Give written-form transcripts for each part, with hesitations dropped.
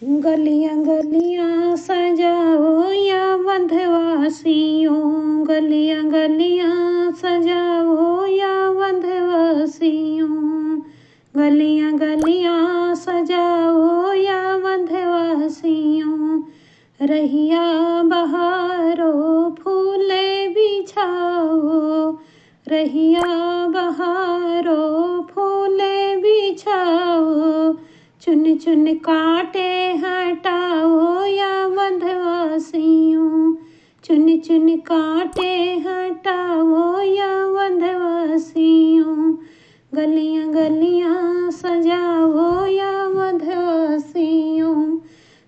गलियां गलियां सजाओ या वंध्यवासियों, गलियां गलियां सजाओ या वंध्यवासियों, गलियां गलियां सजाओ या वंध्यवासियों। रहिया बहारो फूले बिछाओ, रहिया बहारो फूले बिछाओ। चुन चुन कांटे हटाओ या वंध्यवासियों, चुन चुन कांटे हटाओ या वंध्यवासियों। गलियां गलियां सजाओ या वंध्यवासियों,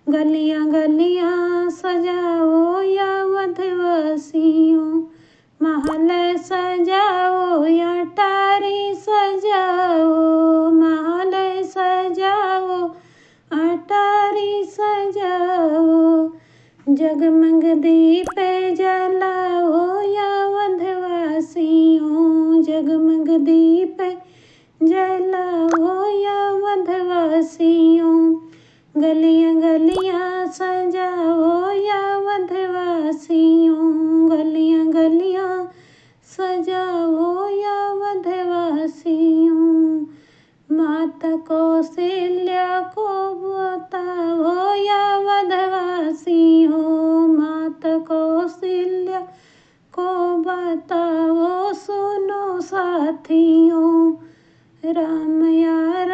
गलियां गलियां सजाओ या वंध्यवासियों। महल सजाओ या अटारी सजाओ, महल सजाओ अटारी सजाओ। जगमग दीप जलाओ या वंध्यवासियों, जगमग दीप जलाओ या वंध्यवासियों। गलियां गलियां सजाओ या वंध्यवासियों, गलियां गलियां सजाओ या वंध्यवासियों। माता कौशल्या को बताओ या वंध्यवासियों, माता कौशल्या को बताओ सुनो साथियों। राम या